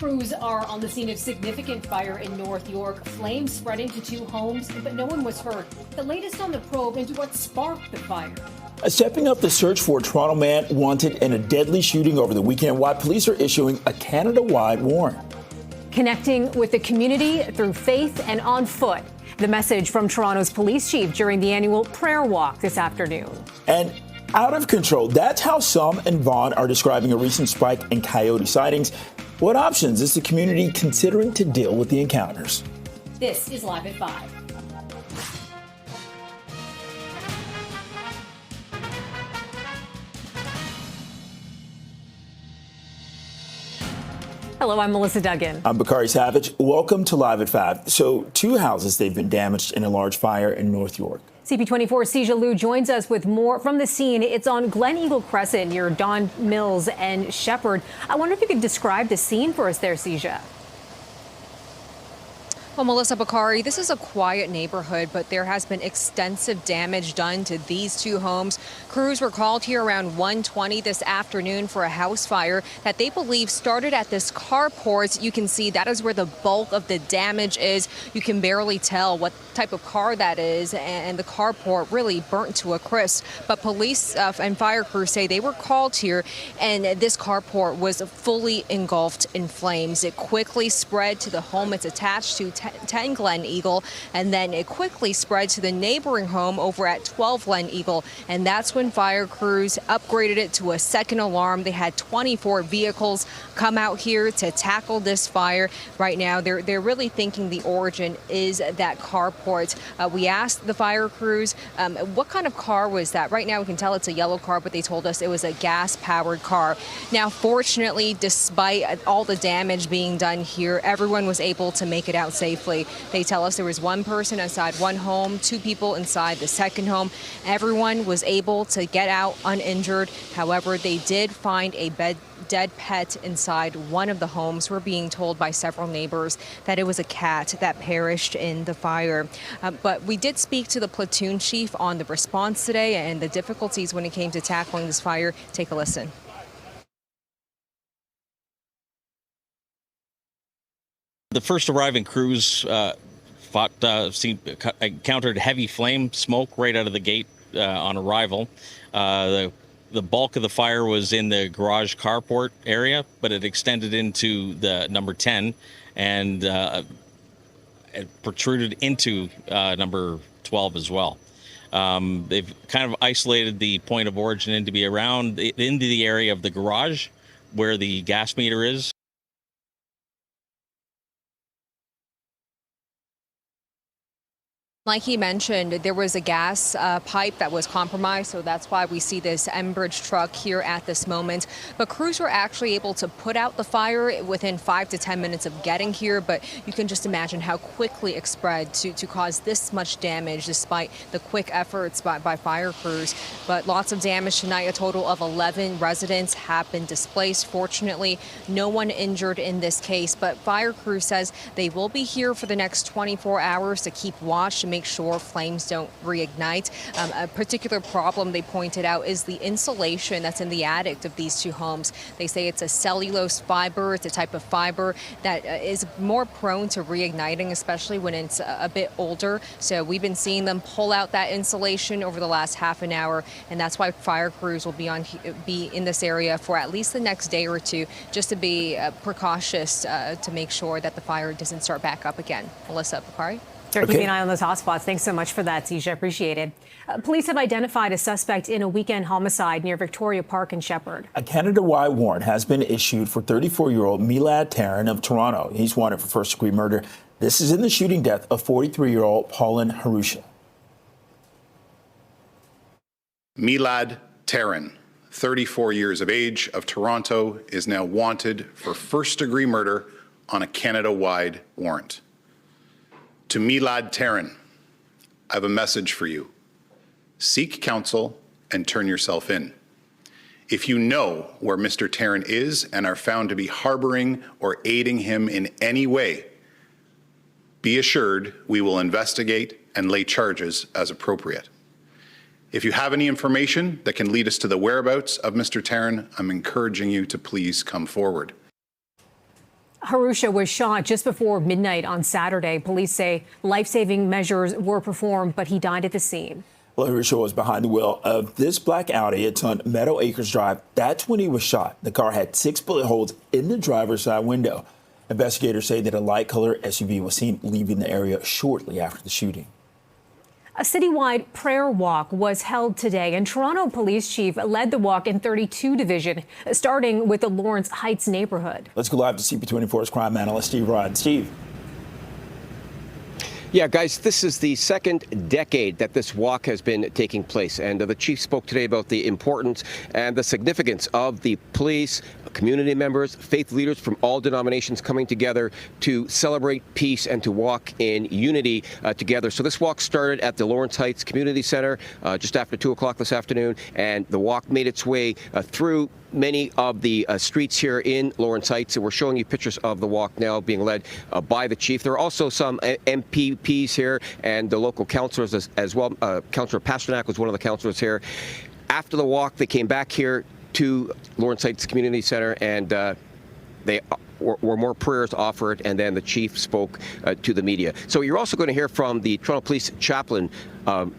Crews are on the scene of significant fire in North York. Flames spreading to 2 homes, but no one was hurt. The latest on the probe into what sparked the fire. Stepping up the search for a Toronto man wanted in a deadly shooting over the weekend, why police are issuing a Canada-wide warrant. Connecting with the community through faith and on foot. The message from Toronto's police chief during the annual prayer walk this afternoon. And out of control. That's how some in Vaughan are describing a recent spike in Coyote sightings. What options is the community considering to deal with the encounters? This is Live at 5. Hello, I'm Melissa Duggan. I'm Bakari Savage. Welcome to Live at 5. So 2 houses, they've been damaged in a large fire in North York. CP24 Cija Liu joins us with more from the scene. It's on Glen Eagle Crescent near Don Mills and Shepherd. I wonder if you could describe the scene for us there, Cija. Well, Melissa, Bakari, this is a quiet neighborhood, but there has been extensive damage done to these 2 homes. Crews were called here around 1:20 this afternoon for a house fire that they believe started at this carport. You can see that is where the bulk of the damage is. You can barely tell what type of car that is, and the carport really burnt to a crisp. But police and fire crews say they were called here, and this carport was fully engulfed in flames. It quickly spread to the home it's attached to, 10 Glen Eagle, and then it quickly spread to the neighboring home over at 12 Glen Eagle, and that's when fire crews upgraded it to a second alarm. They had 24 vehicles come out here to tackle this fire. Right now, they're really thinking the origin is that carport. We asked the fire crews, what kind of car was that? Right now, we can tell it's a yellow car, but they told us it was a gas-powered car. Now, fortunately, despite all the damage being done here, everyone was able to make it out safely. They tell us there was 1 person inside one home, 2 people inside the second home. Everyone was able to get out uninjured. However, they did find a dead pet inside one of the homes. We're being told by several neighbors that it was a cat that perished in the fire. But we did speak to the platoon chief on the response today and the difficulties when it came to tackling this fire. Take a listen. The first arriving crews encountered heavy flame smoke right out of the gate on arrival. The bulk of the fire was in the garage carport area, but it extended into the number 10 and it protruded into number 12 as well. They've kind of isolated the point of origin into the area of the garage where the gas meter is. Like he mentioned, there was a gas pipe that was compromised, so that's why we see this Enbridge truck here at this moment. But crews were actually able to put out the fire within 5 to 10 minutes of getting here, but you can just imagine how quickly it spread to cause this much damage despite the quick efforts by fire crews. But lots of damage tonight. A total of 11 residents have been displaced. Fortunately, no one injured in this case, but fire crew says they will be here for the next 24 hours to keep watch to make sure flames don't reignite. A particular problem they pointed out is the insulation that's in the attic of these 2 homes. They say it's a cellulose fiber. It's a type of fiber that is more prone to reigniting, especially when it's a bit older. So we've been seeing them pull out that insulation over the last half an hour, and that's why fire crews will be in this area for at least the next day or 2, just to be precautious to make sure that the fire doesn't start back up again. Melissa, Bakari? Sure, keeping an eye on those hotspots. Thanks so much for that, Cija. Appreciate it. Police have identified a suspect in a weekend homicide near Victoria Park in Shepherd. A Canada-wide warrant has been issued for 34-year-old Milad Taran of Toronto. He's wanted for first-degree murder. This is in the shooting death of 43-year-old Paulin Harusha. Milad Taran, 34 years of age, of Toronto, is now wanted for first-degree murder on a Canada-wide warrant. To Milad Taran, I have a message for you. Seek counsel and turn yourself in. If you know where Mr. Taran is and are found to be harboring or aiding him in any way, be assured we will investigate and lay charges as appropriate. If you have any information that can lead us to the whereabouts of Mr. Taran, I'm encouraging you to please come forward. Harusha was shot just before midnight on Saturday. Police say life-saving measures were performed, but he died at the scene. Well, Harusha was behind the wheel of this black Audi. It's on Meadow Acres Drive. That's when he was shot. The car had 6 bullet holes in the driver's side window. Investigators say that a light-colored SUV was seen leaving the area shortly after the shooting. A citywide prayer walk was held today, and Toronto Police Chief led the walk in 32 Division, starting with the Lawrence Heights neighborhood. Let's go live to CP24's crime analyst, Steve Rod. Steve. Yeah, guys, this is the second decade that this walk has been taking place. And the chief spoke today about the importance and the significance of the police, community members, faith leaders from all denominations coming together to celebrate peace and to walk in unity together. So this walk started at the Lawrence Heights Community Center just after 2 o'clock this afternoon, and the walk made its way through many of the streets here in Lawrence Heights. And we're showing you pictures of the walk now being led by the chief. There are also some MPPs here and the local councillors as well. Councillor Pasternak was one of the councillors here. After the walk, they came back here to Lawrence Heights Community Center, and they were more prayers offered, and then the chief spoke to the media. So you're also going to hear from the Toronto Police Chaplain.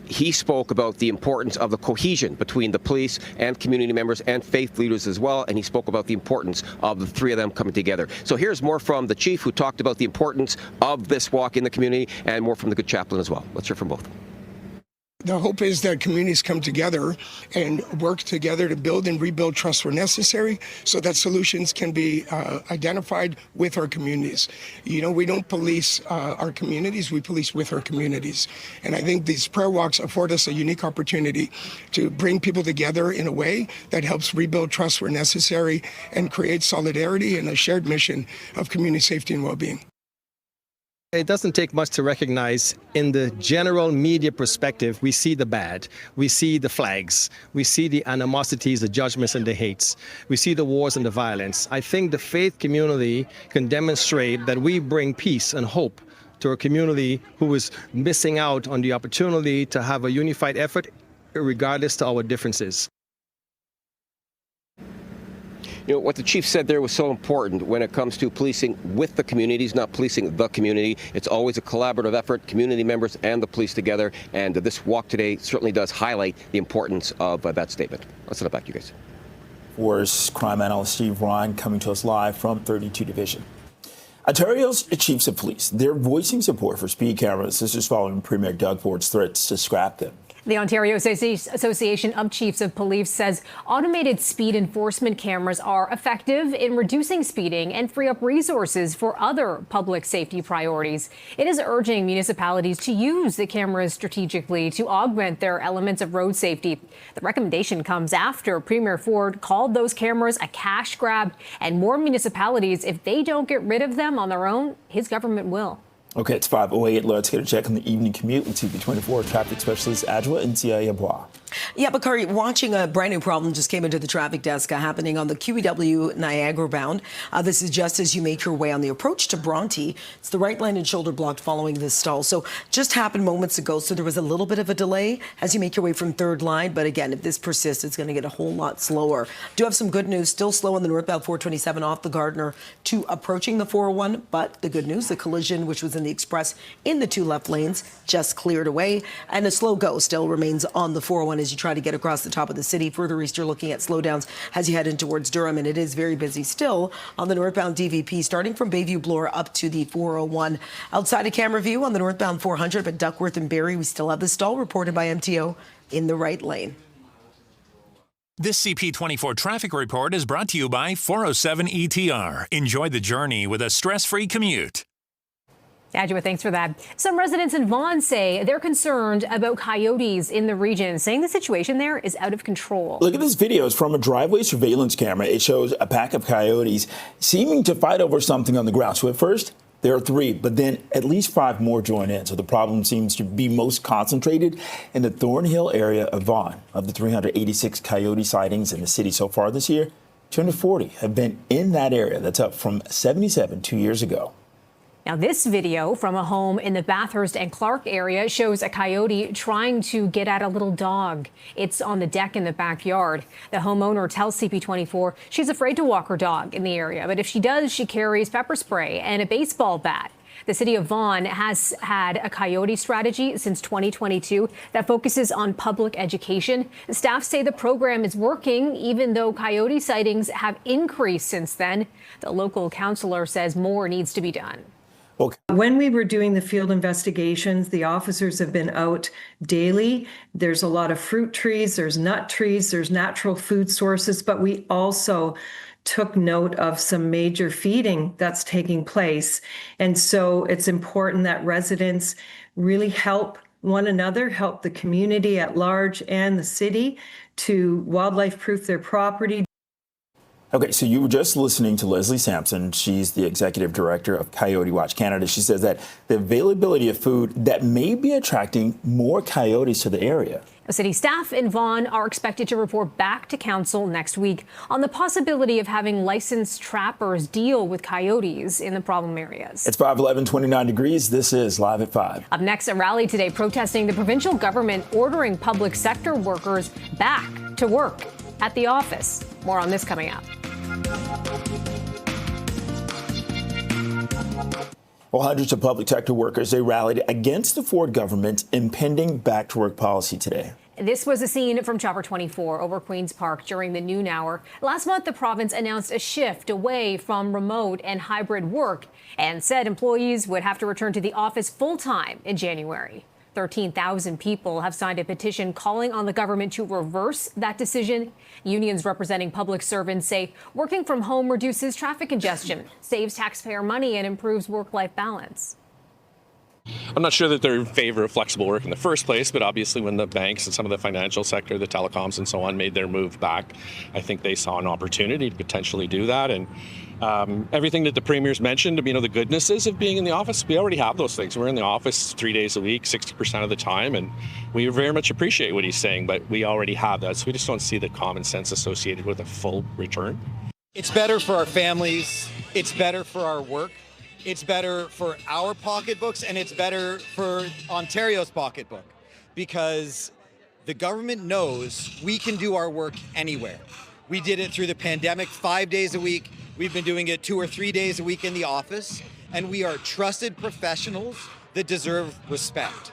He spoke about the importance of the cohesion between the police and community members and faith leaders as well, and he spoke about the importance of the three of them coming together. So here's more from the chief, who talked about the importance of this walk in the community, and more from the good chaplain as well. Let's hear from both. The hope is that communities come together and work together to build and rebuild trust where necessary, so that solutions can be identified with our communities. You know, we don't police our communities, we police with our communities. And I think these prayer walks afford us a unique opportunity to bring people together in a way that helps rebuild trust where necessary and create solidarity and a shared mission of community safety and well-being. It doesn't take much to recognize in the general media perspective, we see the bad, we see the flags, we see the animosities, the judgments and the hates, we see the wars and the violence. I think the faith community can demonstrate that we bring peace and hope to a community who is missing out on the opportunity to have a unified effort regardless to our differences. You know, what the chief said there was so important when it comes to policing with the communities, not policing the community. It's always a collaborative effort, community members and the police together. And this walk today certainly does highlight the importance of that statement. Let's send it back to you guys. Force crime analyst Steve Ryan coming to us live from 32 Division. Ontario's chiefs of police, they're voicing support for speed cameras. This is following Premier Doug Ford's threats to scrap them. The Ontario Association of Chiefs of Police says automated speed enforcement cameras are effective in reducing speeding and free up resources for other public safety priorities. It is urging municipalities to use the cameras strategically to augment their elements of road safety. The recommendation comes after Premier Ford called those cameras a cash grab, and more municipalities, if they don't get rid of them on their own, his government will. Okay, it's 5:08. Let's get a check on the evening commute with CP24 traffic specialist Adjoa and Cia Bois. Yeah, Bakari, watching a brand new problem just came into the traffic desk happening on the QEW Niagara bound. This is just as you make your way on the approach to Bronte. It's the right lane and shoulder blocked following this stall. So just happened moments ago. So there was a little bit of a delay as you make your way from third line. But again, if this persists, it's going to get a whole lot slower. Do have some good news. Still slow on the northbound 427 off the Gardner to approaching the 401. But the good news, the collision, which was in the express in the two left lanes, just cleared away. And a slow go still remains on the 401 as you try to get across the top of the city. Further east, you're looking at slowdowns as you head in towards Durham, and it is very busy still on the northbound DVP, starting from Bayview Bloor up to the 401. Outside of camera view on the northbound 400, but Duckworth and Barrie, we still have the stall reported by MTO in the right lane. This CP24 traffic report is brought to you by 407 ETR. Enjoy the journey with a stress-free commute. Adjoa, thanks for that. Some residents in Vaughan say they're concerned about coyotes in the region, saying the situation there is out of control. Look at this video. It's from a driveway surveillance camera. It shows a pack of coyotes seeming to fight over something on the ground. So at first, there are 3, but then at least 5 more join in. So the problem seems to be most concentrated in the Thornhill area of Vaughan. Of the 386 coyote sightings in the city so far this year, 240 have been in that area. That's up from 77 2 years ago. Now, this video from a home in the Bathurst and Clark area shows a coyote trying to get at a little dog. It's on the deck in the backyard. The homeowner tells CP24 she's afraid to walk her dog in the area, but if she does, she carries pepper spray and a baseball bat. The city of Vaughan has had a coyote strategy since 2022 that focuses on public education. Staff say the program is working, even though coyote sightings have increased since then. The local councillor says more needs to be done. When we were doing the field investigations, the officers have been out daily. There's a lot of fruit trees, there's nut trees, there's natural food sources, but we also took note of some major feeding that's taking place. And so it's important that residents really help one another, help the community at large and the city to wildlife proof their property. Okay, so you were just listening to Leslie Sampson. She's the executive director of Coyote Watch Canada. She says that the availability of food that may be attracting more coyotes to the area. City staff in Vaughan are expected to report back to council next week on the possibility of having licensed trappers deal with coyotes in the problem areas. It's 5:11, 29 degrees. This is Live at 5. Up next, a rally today protesting the provincial government ordering public sector workers back to work at the office. More on this coming up. Well, hundreds of public sector workers, they rallied against the Ford government's impending back-to-work policy today. This was a scene from Chopper 24 over Queen's Park during the noon hour. Last month, the province announced a shift away from remote and hybrid work and said employees would have to return to the office full-time in January. 13,000 people have signed a petition calling on the government to reverse that decision. Unions representing public servants say working from home reduces traffic congestion, saves taxpayer money, and improves work-life balance. I'm not sure that they're in favor of flexible work in the first place, but obviously when the banks and some of the financial sector, the telecoms and so on, made their move back, I think they saw an opportunity to potentially do that. And everything that the Premier's mentioned, the goodnesses of being in the office, we already have those things. We're in the office 3 days a week, 60% of the time, and we very much appreciate what he's saying, but we already have that. So we just don't see the common sense associated with a full return. It's better for our families. It's better for our work. It's better for our pocketbooks, and it's better for Ontario's pocketbook, because the government knows we can do our work anywhere. We did it through the pandemic 5 days a week. We've been doing it 2 or 3 days a week in the office, and we are trusted professionals that deserve respect.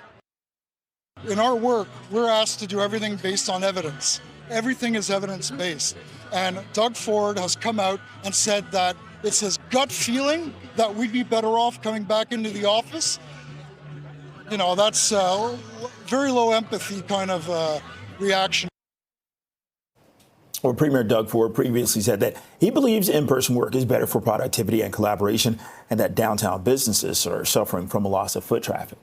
In our work, we're asked to do everything based on evidence. Everything is evidence-based. And Doug Ford has come out and said that it's his gut feeling that we'd be better off coming back into the office. That's very low empathy kind of reaction. Well, Premier Doug Ford previously said that he believes in-person work is better for productivity and collaboration, and that downtown businesses are suffering from a loss of foot traffic.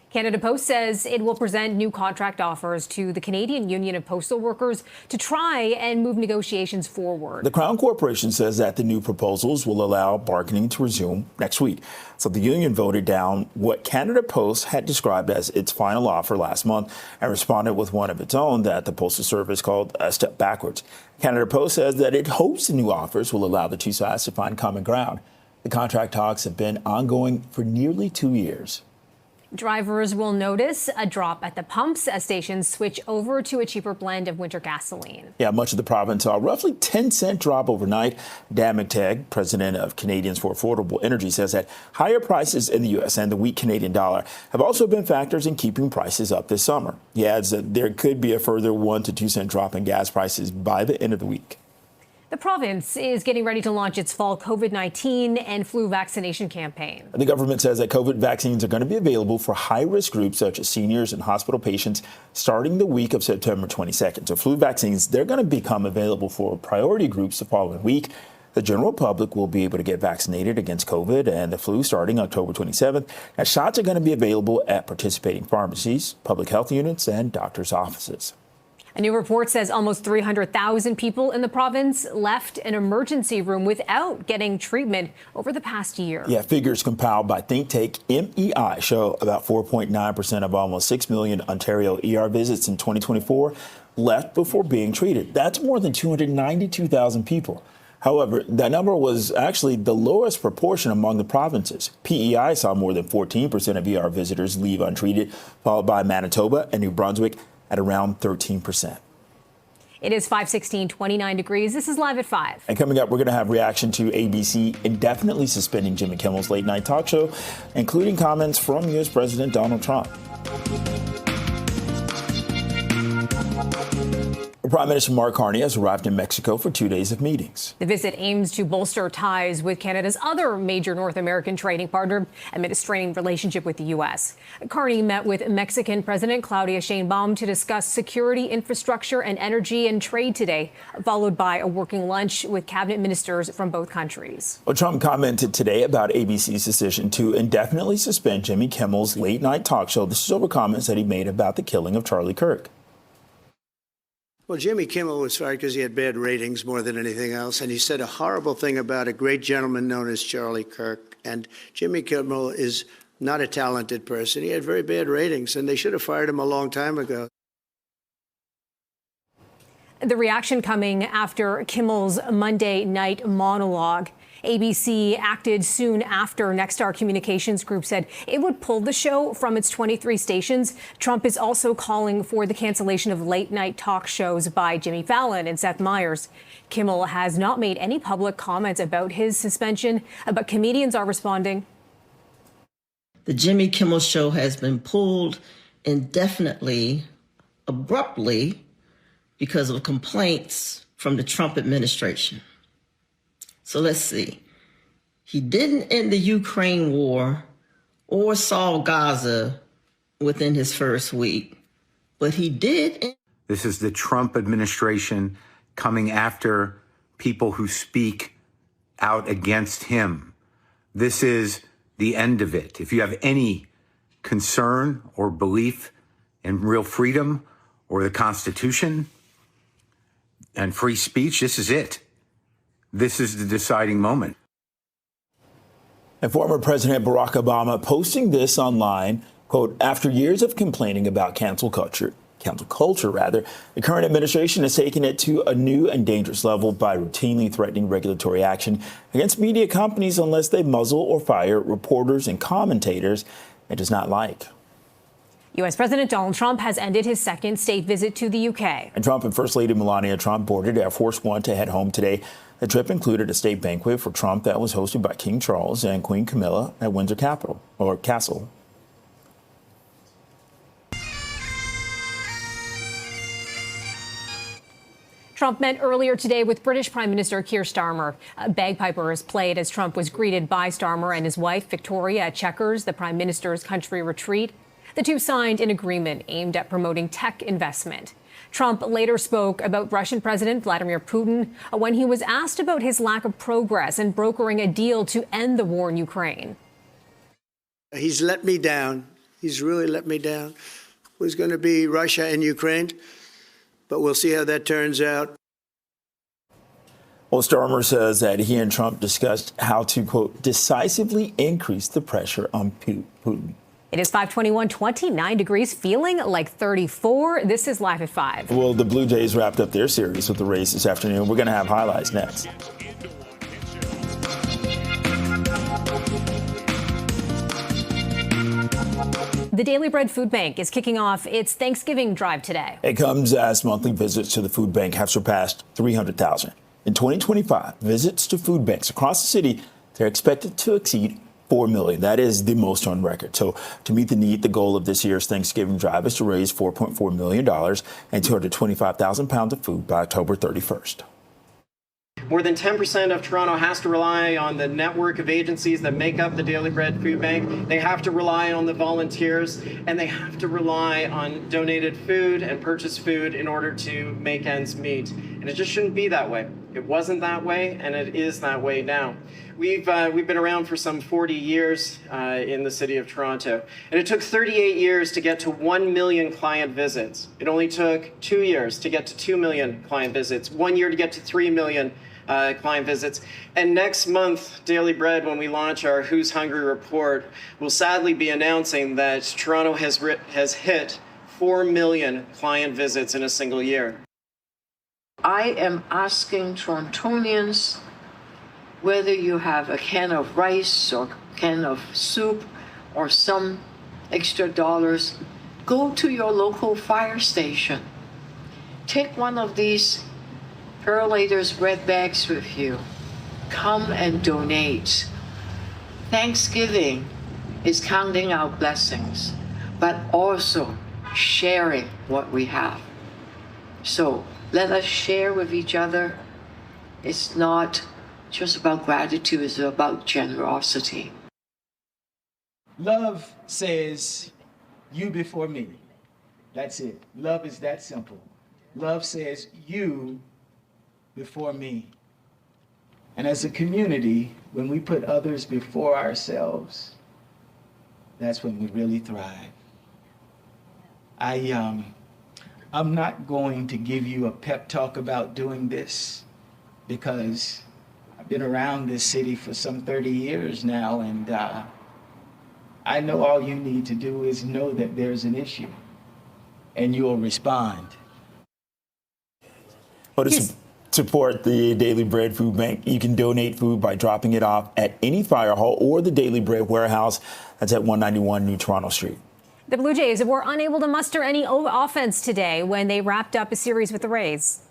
Canada Post says it will present new contract offers to the Canadian Union of Postal Workers to try and move negotiations forward. The Crown Corporation says that the new proposals will allow bargaining to resume next week. So the union voted down what Canada Post had described as its final offer last month and responded with one of its own that the Postal Service called a step backwards. Canada Post says that it hopes the new offers will allow the two sides to find common ground. The contract talks have been ongoing for nearly 2 years. Drivers will notice a drop at the pumps as stations switch over to a cheaper blend of winter gasoline. Yeah, much of the province saw a roughly 10-cent drop overnight. Dan McTagg, president of Canadians for Affordable Energy, says that higher prices in the U.S. and the weak Canadian dollar have also been factors in keeping prices up this summer. He adds that there could be a further 1 to 2 cent drop in gas prices by the end of the week. The province is getting ready to launch its fall COVID-19 and flu vaccination campaign. The government says that COVID vaccines are going to be available for high-risk groups such as seniors and hospital patients starting the week of September 22nd. So flu vaccines, they're going to become available for priority groups the following week. The general public will be able to get vaccinated against COVID and the flu starting October 27th. Now, shots are going to be available at participating pharmacies, public health units, and doctors' offices. A new report says almost 300,000 people in the province left an emergency room without getting treatment over the past year. Yeah, figures compiled by think tank MEI show about 4.9% of almost 6 million Ontario ER visits in 2024 left before being treated. That's more than 292,000 people. However, that number was actually the lowest proportion among the provinces. PEI saw more than 14% of ER visitors leave untreated, followed by Manitoba and New Brunswick at around 13%. It is 5:16, 29 degrees. This is Live at 5. And coming up, we're going to have reaction to ABC indefinitely suspending Jimmy Kimmel's late night talk show, including comments from U.S. President Donald Trump. Prime Minister Mark Carney has arrived in Mexico for 2 days of meetings. The visit aims to bolster ties with Canada's other major North American trading partner amid a straining relationship with the U.S. Carney met with Mexican President Claudia Sheinbaum to discuss security, infrastructure, and energy and trade today, followed by a working lunch with cabinet ministers from both countries. Well, Trump commented today about ABC's decision to indefinitely suspend Jimmy Kimmel's late night talk show. This is over comments that he made about the killing of Charlie Kirk. Well, Jimmy Kimmel was fired because he had bad ratings more than anything else, and he said a horrible thing about a great gentleman known as Charlie Kirk. And Jimmy Kimmel is not a talented person. He had very bad ratings, and they should have fired him a long time ago. The reaction coming after Kimmel's Monday night monologue. ABC acted soon after Nexstar Communications Group said it would pull the show from its 23 stations. Trump is also calling for the cancellation of late night talk shows by Jimmy Fallon and Seth Meyers. Kimmel has not made any public comments about his suspension, but comedians are responding. The Jimmy Kimmel Show has been pulled indefinitely, abruptly, because of complaints from the Trump administration. So let's see. He didn't end the Ukraine war or solve Gaza within his first week, but he did. This is the Trump administration coming after people who speak out against him. This is the end of it. If you have any concern or belief in real freedom or the Constitution and free speech, this is it. This is the deciding moment. And former President Barack Obama posting this online, quote, after years of complaining about cancel culture, the current administration has taken it to a new and dangerous level by routinely threatening regulatory action against media companies unless they muzzle or fire reporters and commentators it does not like. U.S. President Donald Trump has ended his second state visit to the U.K. And Trump and First Lady Melania Trump boarded Air Force One to head home today. The trip included a state banquet for Trump that was hosted by King Charles and Queen Camilla at Windsor Castle. Trump met earlier today with British Prime Minister Keir Starmer. Bagpipers played as Trump was greeted by Starmer and his wife, Victoria, at Chequers, the Prime Minister's country retreat. The two signed an agreement aimed at promoting tech investment. Trump later spoke about Russian President Vladimir Putin when he was asked about his lack of progress in brokering a deal to end the war in Ukraine. He's let me down. He's really let me down. It was going to be Russia and Ukraine, but we'll see how that turns out. Well, Starmer says that he and Trump discussed how to, quote, decisively increase the pressure on Putin. It is 5:21, 29 degrees, feeling like 34. This is Live at 5. Well, the Blue Jays wrapped up their series with the Rays this afternoon. We're going to have highlights next. The Daily Bread Food Bank is kicking off its Thanksgiving drive today. It comes as monthly visits to the food bank have surpassed 300,000. In 2025, visits to food banks across the city, they're expected to exceed 4 million. That is the most on record. So to meet the need, the goal of this year's Thanksgiving drive is to raise $4.4 million and 225,000 pounds of food by October 31st. More than 10% of Toronto has to rely on the network of agencies that make up the Daily Bread Food Bank. They have to rely on the volunteers, and they have to rely on donated food and purchased food in order to make ends meet. And it just shouldn't be that way. It wasn't that way, and it is that way now. We've been around for some 40 years in the city of Toronto, and it took 38 years to get to 1 million client visits. It only took 2 years to get to 2 million client visits, 1 year to get to 3 million client visits. And next month, Daily Bread, when we launch our Who's Hungry report, will sadly be announcing that Toronto has hit 4 million client visits in a single year. I am asking Torontonians whether you have a can of rice or can of soup or some extra dollars, go to your local fire station. Take one of these Perolator's red bags with you. Come and donate. Thanksgiving is counting our blessings, but also sharing what we have. So let us share with each other. It's not just about gratitude, it's about generosity. Love says, you before me. That's it. Love is that simple. Love says, you before me. And as a community, when we put others before ourselves, that's when we really thrive. I'm not going to give you a pep talk about doing this because I've been around this city for some 30 years now, and I know all you need to do is know that there's an issue, and you'll respond. Well, to support the Daily Bread Food Bank, you can donate food by dropping it off at any fire hall or the Daily Bread warehouse. That's at 191 New Toronto Street. The Blue Jays were unable to muster any offense today when they wrapped up a series with the Rays.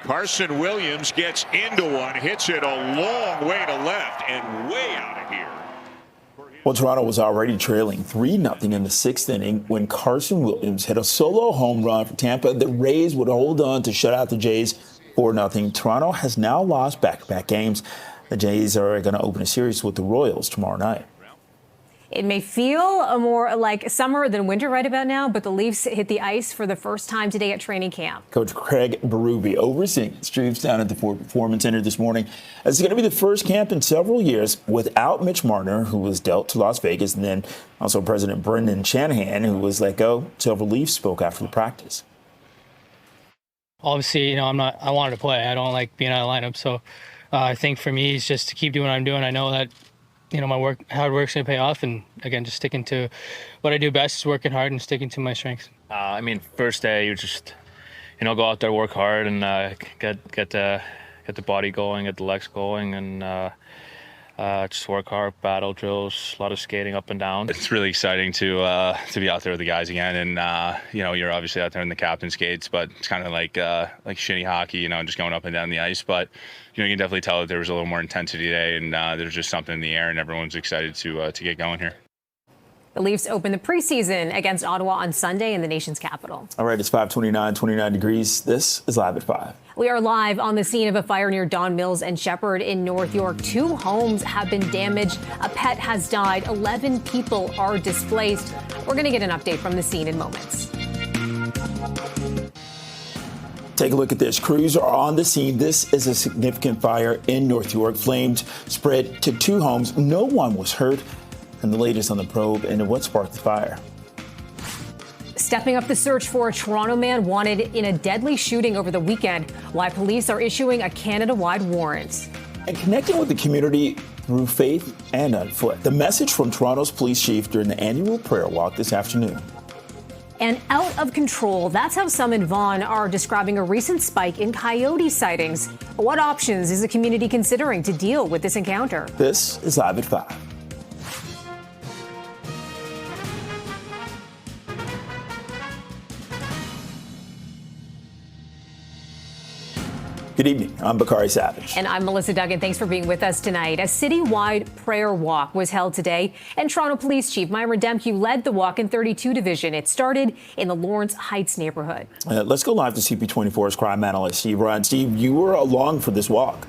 Carson Williams gets into one, hits it a long way to left and way out of here. Well, Toronto was already trailing 3-0 in the sixth inning when Carson Williams hit a solo home run for Tampa. The Rays would hold on to shut out the Jays 4-0. Toronto has now lost back-to-back games. The Jays are going to open a series with the Royals tomorrow night. It may feel more like summer than winter right about now, but the Leafs hit the ice for the first time today at training camp. Coach Craig Berube overseeing the troops down at the Ford Performance Center this morning. It's going to be the first camp in several years without Mitch Marner, who was dealt to Las Vegas, and then also President Brendan Shanahan, who was let go. Several Leafs spoke after the practice. Obviously, I wanted to play. I don't like being out of the lineup, so I think for me, it's just to keep doing what I'm doing. I know that my hard work's going to pay off. And again, just sticking to what I do best is working hard and sticking to my strengths. First day, you just, go out there, work hard and get the body going, get the legs going, and just work hard, battle drills, a lot of skating up and down. It's really exciting to be out there with the guys again. And, you're obviously out there in the captain's skates, but it's kind of like shinny hockey, just going up and down the ice. But, you can definitely tell that there was a little more intensity today, and there's just something in the air, and everyone's excited to get going here. The Leafs open the preseason against Ottawa on Sunday in the nation's capital. All right, it's 5:29, 29 degrees. This is Live at 5. We are live on the scene of a fire near Don Mills and Shepherd in North York. 2 homes have been damaged. A pet has died. 11 people are displaced. We're going to get an update from the scene in moments. Take a look at this. Crews are on the scene. This is a significant fire in North York. Flames spread to 2 homes. No one was hurt. And the latest on the probe into what sparked the fire. Stepping up the search for a Toronto man wanted in a deadly shooting over the weekend. Why police are issuing a Canada-wide warrant. And connecting with the community through faith and on foot. The message from Toronto's police chief during the annual prayer walk this afternoon. And out of control, that's how some in Vaughan are describing a recent spike in coyote sightings. What options is the community considering to deal with this encounter? This is Live at 5. Good evening. I'm Bakari Savage. And I'm Melissa Duggan. Thanks for being with us tonight. A citywide prayer walk was held today, and Toronto Police Chief Myron Demke led the walk in 32 Division. It started in the Lawrence Heights neighborhood. Let's go live to CP24's crime analyst, Steve Ryan. Steve, you were along for this walk.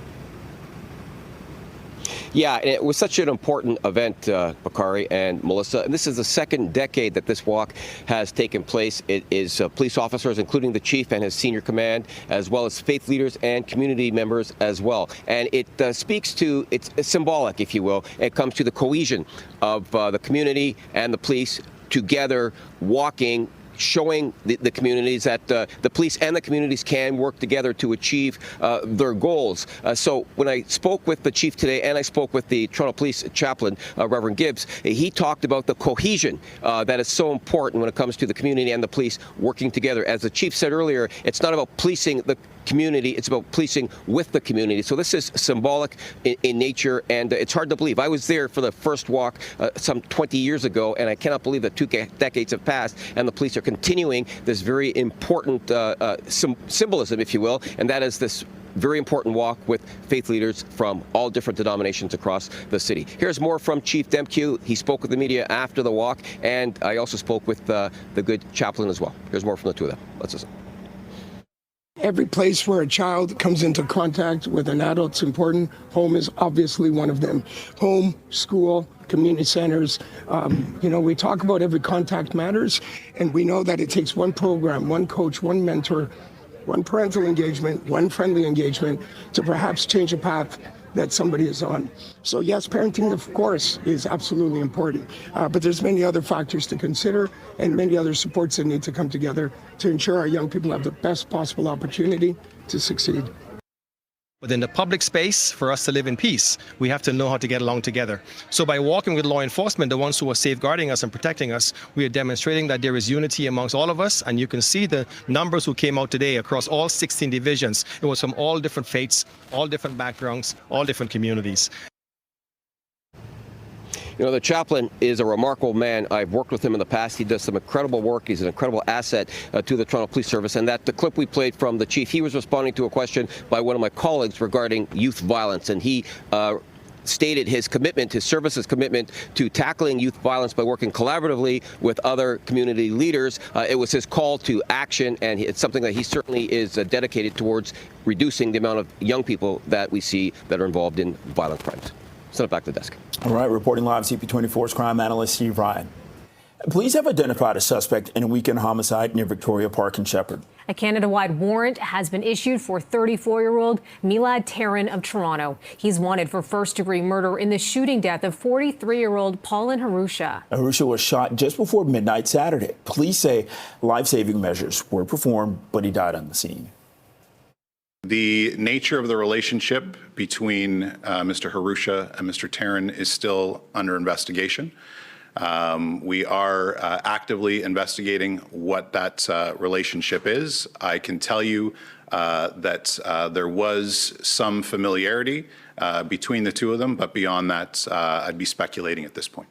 Yeah, and it was such an important event, Bakari and Melissa. And this is the second decade that this walk has taken place. It is police officers, including the chief and his senior command, as well as faith leaders and community members as well. And it speaks to, it's symbolic, if you will. It comes to the cohesion of the community and the police together walking showing the communities that the police and the communities can work together to achieve their goals. So when I spoke with the chief today, and I spoke with the Toronto Police Chaplain, Reverend Gibbs, he talked about the cohesion that is so important when it comes to the community and the police working together. As the chief said earlier, it's not about policing the community, it's about policing with the community. So this is symbolic in nature, and it's hard to believe. I was there for the first walk some 20 years ago, and I cannot believe that 2 decades have passed, and the police are continuing this very important symbolism, if you will, and that is this very important walk with faith leaders from all different denominations across the city. Here's more from Chief Demkew. He spoke with the media after the walk, and I also spoke with the good chaplain as well. Here's more from the two of them. Let's listen. Every place where a child comes into contact with an adult is important. Home is obviously one of them. Home, school, community centers. We talk about every contact matters, and we know that it takes one program, one coach, one mentor, one parental engagement, one friendly engagement to perhaps change a path that somebody is on. So yes, parenting, of course, is absolutely important, but there's many other factors to consider and many other supports that need to come together to ensure our young people have the best possible opportunity to succeed. But in the public space, for us to live in peace, we have to know how to get along together. So by walking with law enforcement, the ones who are safeguarding us and protecting us, we are demonstrating that there is unity amongst all of us. And you can see the numbers who came out today across all 16 divisions. It was from all different faiths, all different backgrounds, all different communities. You know, the chaplain is a remarkable man. I've worked with him in the past. He does some incredible work. He's an incredible asset to the Toronto Police Service. And that the clip we played from the chief, he was responding to a question by one of my colleagues regarding youth violence. And he stated his commitment, his service's commitment to tackling youth violence by working collaboratively with other community leaders. It was his call to action, and it's something that he certainly is dedicated towards reducing the amount of young people that we see that are involved in violent crimes. Send it back to the desk. All right, reporting live, CP24's crime analyst Steve Ryan. Police have identified a suspect in a weekend homicide near Victoria Park in Shepherd. A Canada-wide warrant has been issued for 34-year-old Milad Taran of Toronto. He's wanted for first-degree murder in the shooting death of 43-year-old Paulin Harusha. Harusha was shot just before midnight Saturday. Police say life-saving measures were performed, but he died on the scene. The nature of the relationship between Mr. Harusha and Mr. Taran is still under investigation. We are actively investigating what that relationship is. I can tell you that there was some familiarity between the two of them, but beyond that, I'd be speculating at this point.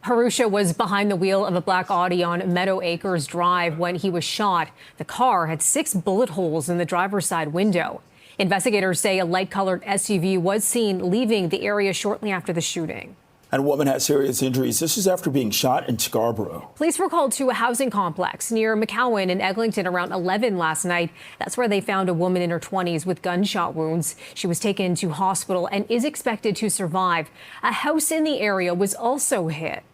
Harusha was behind the wheel of a black Audi on Meadow Acres Drive when he was shot. The car had 6 bullet holes in the driver's side window. Investigators say a light-colored SUV was seen leaving the area shortly after the shooting. And a woman has serious injuries. This is after being shot in Scarborough. Police were called to a housing complex near McCowan in Eglinton around 11 last night. That's where they found a woman in her 20s with gunshot wounds. She was taken to hospital and is expected to survive. A house in the area was also hit.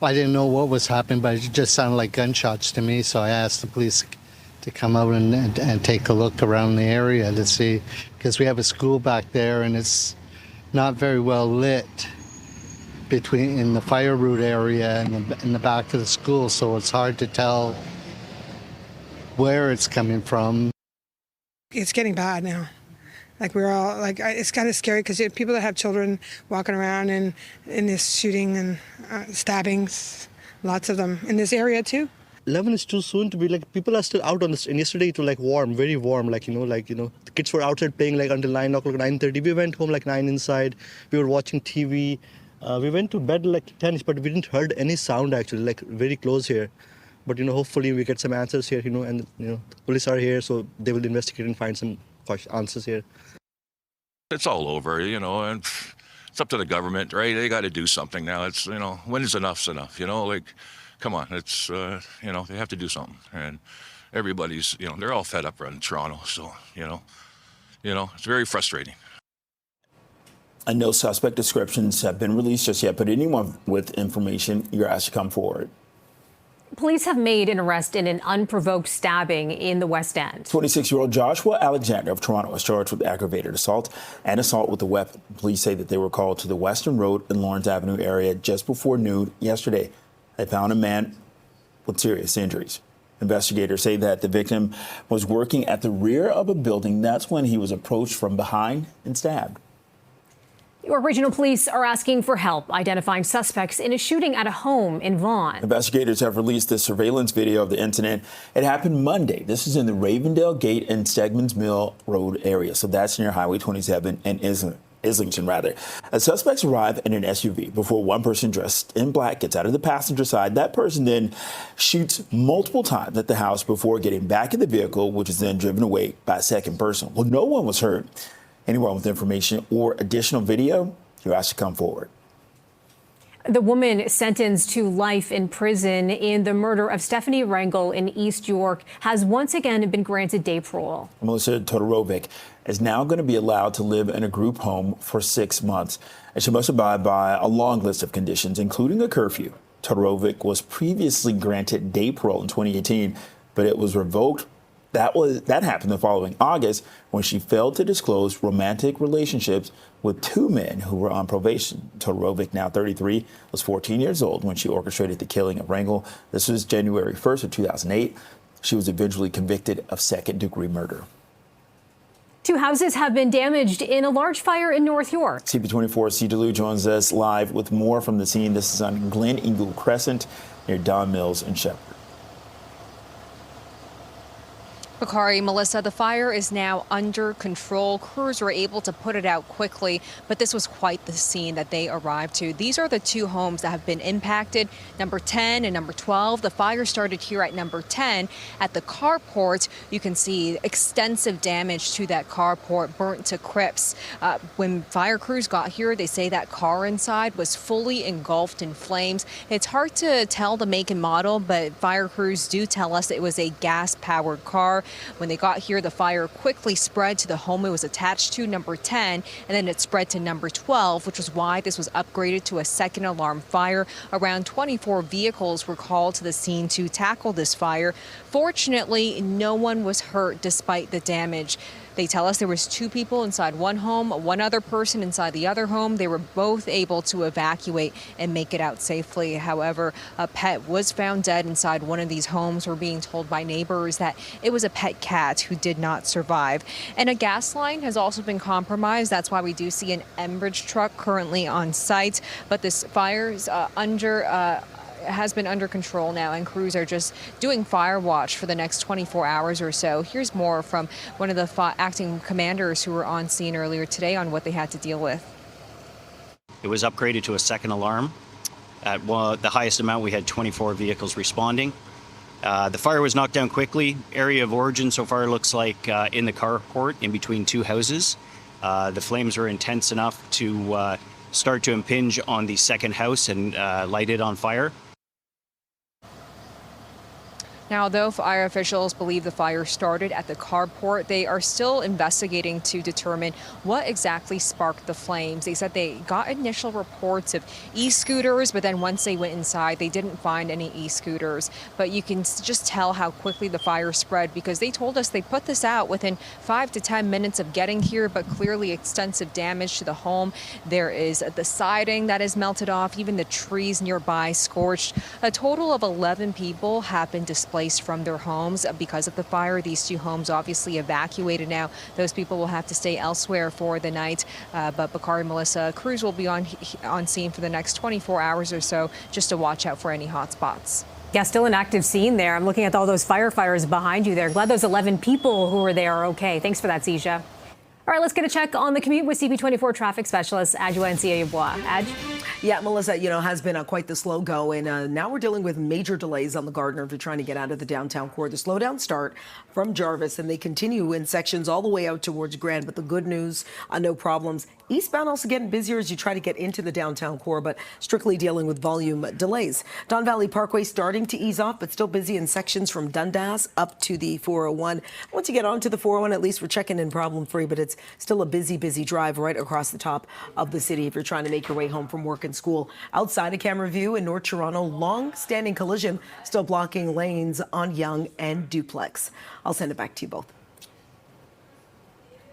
I didn't know what was happening, but it just sounded like gunshots to me. So I asked the police to come out and take a look around the area to see, because we have a school back there and it's not very well lit in the fire route area and in the back of the school. So it's hard to tell where it's coming from. It's getting bad now. Like we're all like, it's kind of scary because people that have children walking around and in this shooting and stabbings, lots of them in this area too. 11 is too soon to be like, people are still out on this. And yesterday it was like warm, very warm, the kids were outside playing like until 9 o'clock, 9:30. We went home like 9 inside. We were watching TV. We went to bed like 10, but we didn't heard any sound actually, like very close here. But hopefully we get some answers here, and the police are here, so they will investigate and find some answers here. It's all over, and it's up to the government, right? They got to do something now. It's, when is enough's enough, come on, it's, they have to do something. And everybody's, they're all fed up around Toronto, so, it's very frustrating. And no suspect descriptions have been released just yet, but anyone with information, you're asked to come forward. Police have made an arrest in an unprovoked stabbing in the West End. 26-year-old Joshua Alexander of Toronto was charged with aggravated assault and assault with a weapon. Police say that they were called to the Western Road and Lawrence Avenue area just before noon yesterday. They found a man with serious injuries. Investigators say that the victim was working at the rear of a building. That's when he was approached from behind and stabbed. Your regional police are asking for help identifying suspects in a shooting at a home in Vaughan. Investigators have released the surveillance video of the incident. It happened Monday. This is in the Ravendale Gate and Stegman's Mill Road area. So that's near Highway 27 and Islington, rather. Suspects arrive in an SUV before one person dressed in black gets out of the passenger side. That person then shoots multiple times at the house before getting back in the vehicle, which is then driven away by a second person. Well, no one was hurt. Anyone with information or additional video, you're asked to come forward. The woman sentenced to life in prison in the murder of Stephanie Rangel in East York has once again been granted day parole. Melissa Todorovic is now going to be allowed to live in a group home for 6 months, and she must abide by a long list of conditions, including a curfew. Todorovic was previously granted day parole in 2018, but it was revoked. That happened the following August when she failed to disclose romantic relationships with two men who were on probation. Todorovic, now 33, was 14 years old when she orchestrated the killing of Rangel. This was January 1st of 2008. She was eventually convicted of second-degree murder. 2 houses have been damaged in a large fire in North York. CP24 C. DeLu joins us live with more from the scene. This is on Glen Eagle Crescent near Don Mills and Shepherd. Bakari, Melissa, the fire is now under control. Crews were able to put it out quickly, but this was quite the scene that they arrived to. These are the 2 homes that have been impacted, number 10 and number 12. The fire started here at number 10 at the carport. You can see extensive damage to that carport, burnt to crisp. When fire crews got here, they say that car inside was fully engulfed in flames. It's hard to tell the make and model, but fire crews do tell us it was a gas-powered car. When they got here, the fire quickly spread to the home it was attached to, number 10, and then it spread to number 12, which was why this was upgraded to a second alarm fire. Around 24 vehicles were called to the scene to tackle this fire. Fortunately, no one was hurt despite the damage. They tell us there was 2 people inside one home, 1 other person inside the other home. They were both able to evacuate and make it out safely. However, a pet was found dead inside one of these homes. We're being told by neighbors that it was a pet cat who did not survive. And a gas line has also been compromised. That's why we do see an Enbridge truck currently on site. But this fire's has been under control now, and crews are just doing fire watch for the next 24 hours or so. Here's more from one of the acting commanders who were on scene earlier today on what they had to deal with. It was upgraded to a second alarm. At the highest amount, we had 24 vehicles responding. The fire was knocked down quickly. Area of origin so far looks like in the carport in between 2 houses. The flames were intense enough to start to impinge on the second house and light it on fire. Now, though fire officials believe the fire started at the carport, they are still investigating to determine what exactly sparked the flames. They said they got initial reports of e-scooters, but then once they went inside, they didn't find any e-scooters. But you can just tell how quickly the fire spread, because they told us they put this out within 5 to 10 minutes of getting here, but clearly extensive damage to the home. There is the siding that is melted off, even the trees nearby scorched. A total of 11 people have been displaced from their homes because of the fire. These 2 homes obviously evacuated now. Those people will have to stay elsewhere for the night. But Bakari, Melissa, crews will be on scene for the next 24 hours or so just to watch out for any hot spots. Yeah, still an active scene there. I'm looking at all those firefighters behind you there. Glad those 11 people who were there are okay. Thanks for that, Zisha. All right, let's get a check on the commute with CP24 traffic specialist Adjoa Nsiah-Yeboah. Adj? Yeah, Melissa, has been quite the slow go, and now we're dealing with major delays on the Gardiner if you're trying to get out of the downtown core. The slowdown start from Jarvis, and they continue in sections all the way out towards Grand. But the good news, no problems. Eastbound also getting busier as you try to get into the downtown core, but strictly dealing with volume delays. Don Valley Parkway starting to ease off, but still busy in sections from Dundas up to the 401. Once you get onto the 401, at least we're checking in problem-free, but it's still a busy drive right across the top of the city if you're trying to make your way home from work and school. Outside of camera view in North Toronto, long-standing collision still blocking lanes on Yonge and Duplex. I'll send it back to you both.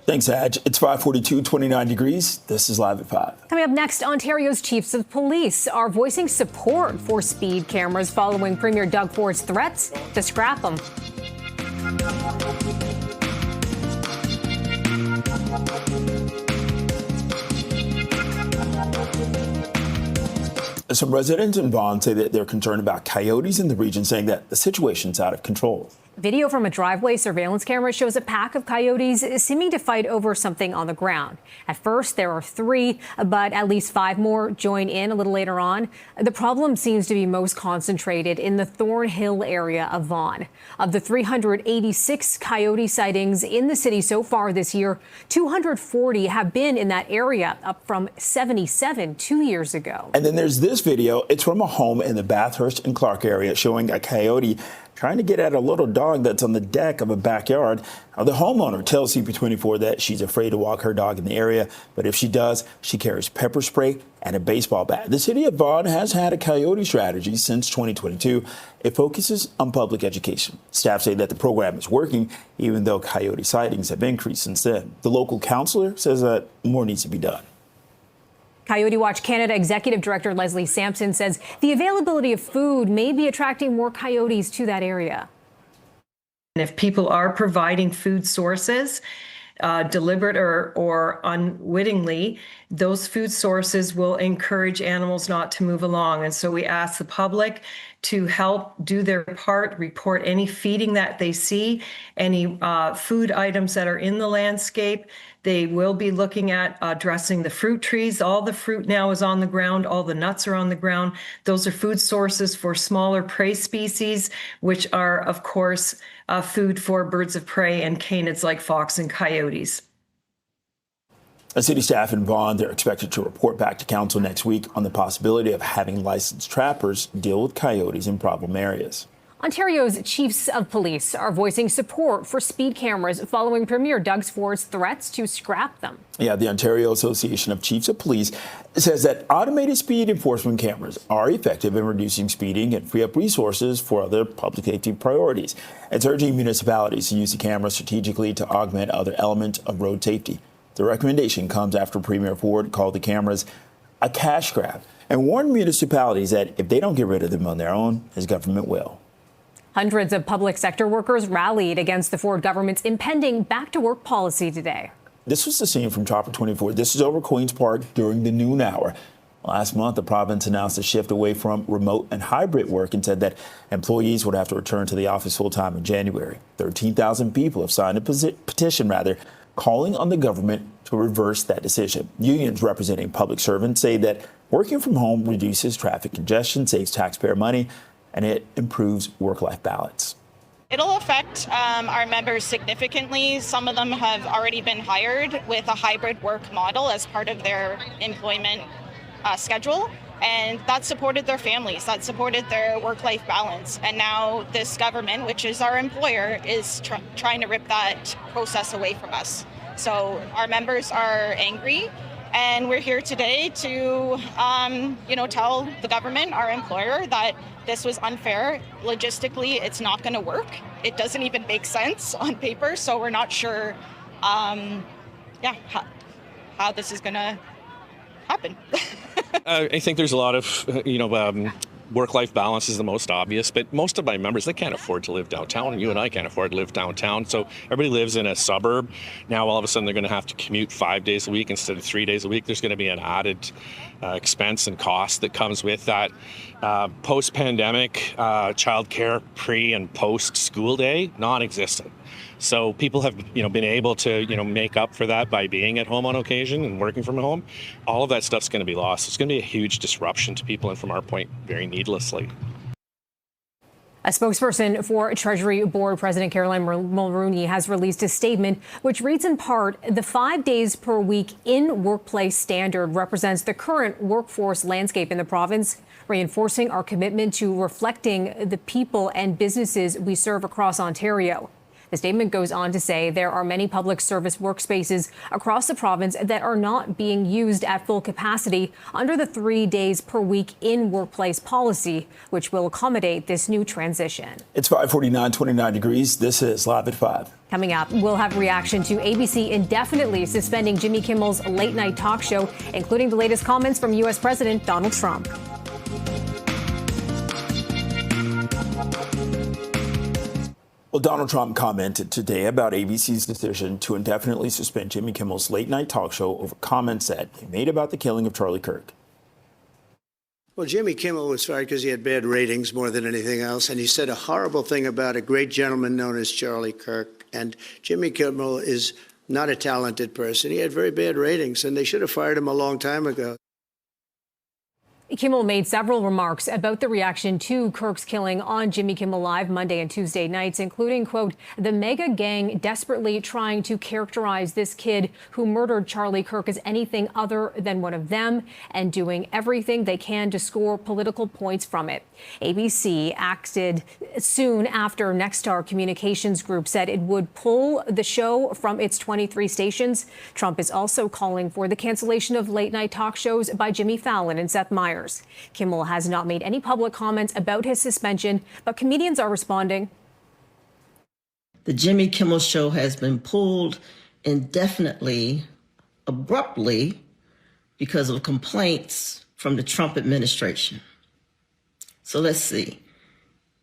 Thanks, Adge. It's 5:42, 29 degrees. This is Live at 5. Coming up next, Ontario's chiefs of police are voicing support for speed cameras following Premier Doug Ford's threats to scrap them. Some residents in Vaughan say that they're concerned about coyotes in the region, saying that the situation's out of control. Video from a driveway surveillance camera shows a pack of coyotes seeming to fight over something on the ground. At first, there are 3, but at least 5 more join in a little later on. The problem seems to be most concentrated in the Thornhill area of Vaughan. Of the 386 coyote sightings in the city so far this year, 240 have been in that area, up from 77 2 years ago. And then there's this video. It's from a home in the Bathurst and Clark area showing a coyote trying to get at a little dog that's on the deck of a backyard. Now, the homeowner tells CP24 that she's afraid to walk her dog in the area, but if she does, she carries pepper spray and a baseball bat. The city of Vaughan has had a coyote strategy since 2022. It focuses on public education. Staff say that the program is working, even though coyote sightings have increased since then. The local councillor says that more needs to be done. Coyote Watch Canada Executive Director Leslie Sampson says the availability of food may be attracting more coyotes to that area. And if people are providing food sources, deliberate or unwittingly, those food sources will encourage animals not to move along. And so we ask the public to help do their part, report any feeding that they see, any food items that are in the landscape. They will be looking at addressing the fruit trees. All the fruit now is on the ground. All the nuts are on the ground. Those are food sources for smaller prey species, which are, of course, food for birds of prey and canids like fox and coyotes. City staff in Vaughan, they're expected to report back to council next week on the possibility of having licensed trappers deal with coyotes in problem areas. Ontario's chiefs of police are voicing support for speed cameras following Premier Doug Ford's threats to scrap them. Yeah, the Ontario Association of Chiefs of Police says that automated speed enforcement cameras are effective in reducing speeding and free up resources for other public safety priorities. It's urging municipalities to use the cameras strategically to augment other elements of road safety. The recommendation comes after Premier Ford called the cameras a cash grab and warned municipalities that if they don't get rid of them on their own, his government will. Hundreds of public sector workers rallied against the Ford government's impending back-to-work policy today. This was the scene from Chopper 24. This is over Queen's Park during the noon hour. Last month, the province announced a shift away from remote and hybrid work and said that employees would have to return to the office full-time in January. 13,000 people have signed a petition, calling on the government to reverse that decision. Unions representing public servants say that working from home reduces traffic congestion, saves taxpayer money, and it improves work-life balance. It'll affect our members significantly. Some of them have already been hired with a hybrid work model as part of their employment schedule, and that supported their families, that supported their work-life balance. And now this government, which is our employer, is trying to rip that process away from us. So our members are angry. And we're here today to, tell the government, our employer, that this was unfair. Logistically, it's not going to work. It doesn't even make sense on paper. So we're not sure, how this is going to happen. I think there's a lot of, work-life balance is the most obvious, but most of my members, they can't afford to live downtown, and you and I can't afford to live downtown. So everybody lives in a suburb. Now all of a sudden they're going to have to commute 5 days a week instead of 3 days a week. There's going to be an added expense and cost that comes with that. Post-pandemic, childcare pre and post-school day, non-existent. So people have, been able to, make up for that by being at home on occasion and working from home. All of that stuff's going to be lost. It's going to be a huge disruption to people, and from our point, very needlessly. A spokesperson for Treasury Board President Caroline Mulroney has released a statement which reads in part, the 5 days per week in workplace standard represents the current workforce landscape in the province, reinforcing our commitment to reflecting the people and businesses we serve across Ontario. The statement goes on to say there are many public service workspaces across the province that are not being used at full capacity under the 3 days per week in workplace policy, which will accommodate this new transition. It's 5:49, 29 degrees. This is Live at 5. Coming up, we'll have reaction to ABC indefinitely suspending Jimmy Kimmel's late night talk show, including the latest comments from U.S. President Donald Trump. Well, Donald Trump commented today about ABC's decision to indefinitely suspend Jimmy Kimmel's late night talk show over comments that he made about the killing of Charlie Kirk. Well, Jimmy Kimmel was fired because he had bad ratings more than anything else, and he said a horrible thing about a great gentleman known as Charlie Kirk. And Jimmy Kimmel is not a talented person. He had very bad ratings, and they should have fired him a long time ago. Kimmel made several remarks about the reaction to Kirk's killing on Jimmy Kimmel Live Monday and Tuesday nights, including, quote, the mega gang desperately trying to characterize this kid who murdered Charlie Kirk as anything other than one of them and doing everything they can to score political points from it. ABC acted soon after Nexstar Communications Group said it would pull the show from its 23 stations. Trump is also calling for the cancellation of late night talk shows by Jimmy Fallon and Seth Meyers. Kimmel has not made any public comments about his suspension, but comedians are responding. The Jimmy Kimmel Show has been pulled indefinitely, abruptly, because of complaints from the Trump administration. So let's see.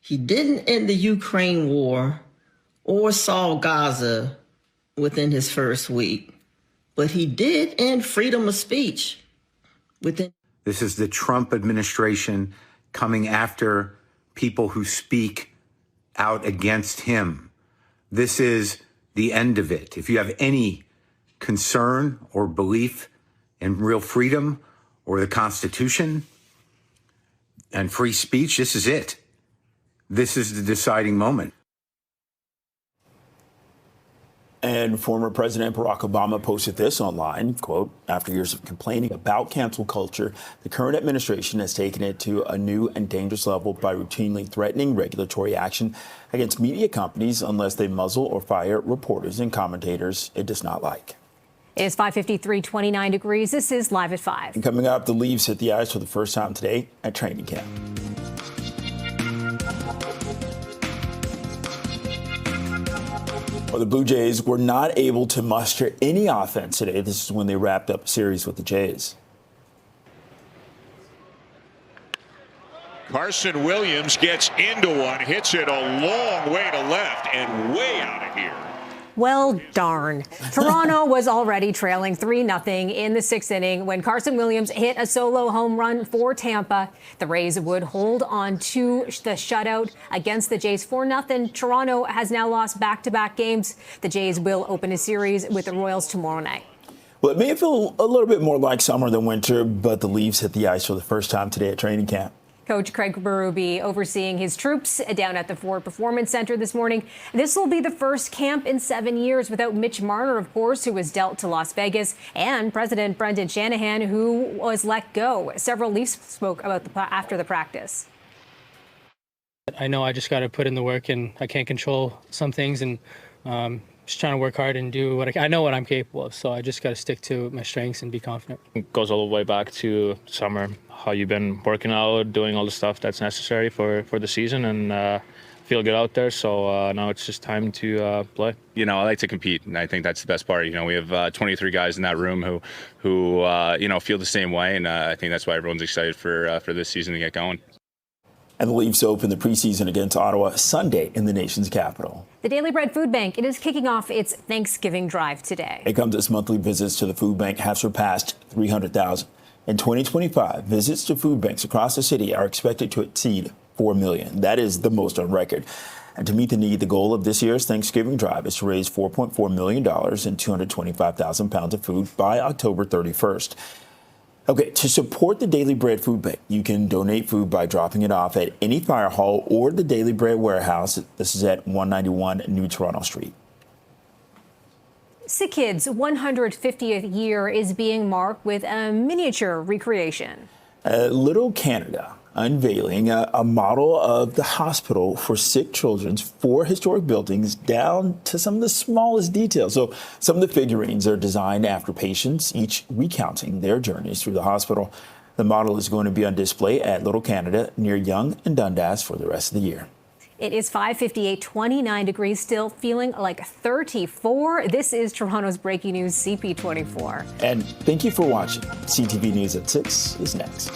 He didn't end the Ukraine war or solve Gaza within his first week, but he did end freedom of speech within. This is the Trump administration coming after people who speak out against him. This is the end of it. If you have any concern or belief in real freedom or the Constitution and free speech, this is it. This is the deciding moment. And former President Barack Obama posted this online, quote, after years of complaining about cancel culture, the current administration has taken it to a new and dangerous level by routinely threatening regulatory action against media companies unless they muzzle or fire reporters and commentators it does not like. It is 5:53, 29 degrees. This is Live at 5. And coming up, the Leafs hit the ice for the first time today at training camp. Well, the Blue Jays were not able to muster any offense today. This is when they wrapped up a series with the Jays. Carson Williams gets into one, hits it a long way to left and way out of here. Well, darn. Toronto was already trailing 3-0 in the 6th inning when Carson Williams hit a solo home run for Tampa. The Rays would hold on to the shutout against the Jays 4-0. Toronto has now lost back-to-back games. The Jays will open a series with the Royals tomorrow night. Well, it may feel a little bit more like summer than winter, but the Leafs hit the ice for the first time today at training camp. Coach Craig Berube overseeing his troops down at the Ford Performance Center this morning. This will be the first camp in 7 years without Mitch Marner, of course, who was dealt to Las Vegas, and President Brendan Shanahan, who was let go. Several Leafs spoke about after the practice. I know I just got to put in the work, and I can't control some things, and just trying to work hard and do what I know what I'm capable of. So I just got to stick to my strengths and be confident. It goes all the way back to summer, how you've been working out, doing all the stuff that's necessary for the season, and feel good out there. So now it's just time to play. You know, I like to compete, and I think that's the best part. You know, we have 23 guys in that room who you know, feel the same way, and I think that's why everyone's excited for this season to get going. And the Leafs open the preseason against Ottawa Sunday in the nation's capital. The Daily Bread Food Bank, it is kicking off its Thanksgiving drive today. It comes as monthly visits to the food bank have surpassed 300,000. In 2025, visits to food banks across the city are expected to exceed 4 million. That is the most on record. And to meet the need, the goal of this year's Thanksgiving drive is to raise $4.4 million and 225,000 pounds of food by October 31st. Okay, to support the Daily Bread Food Bank, you can donate food by dropping it off at any fire hall or the Daily Bread warehouse. This is at 191 New Toronto Street. SickKids' 150th year is being marked with a miniature recreation. Little Canada, unveiling a model of the hospital for sick children's 4 historic buildings down to some of the smallest details. So some of the figurines are designed after patients, each recounting their journeys through the hospital. The model is going to be on display at Little Canada near Yonge and Dundas for the rest of the year. It is 5:58, 29 degrees, still feeling like 34. This is Toronto's breaking news, CP24. And thank you for watching. CTV News at 6 is next.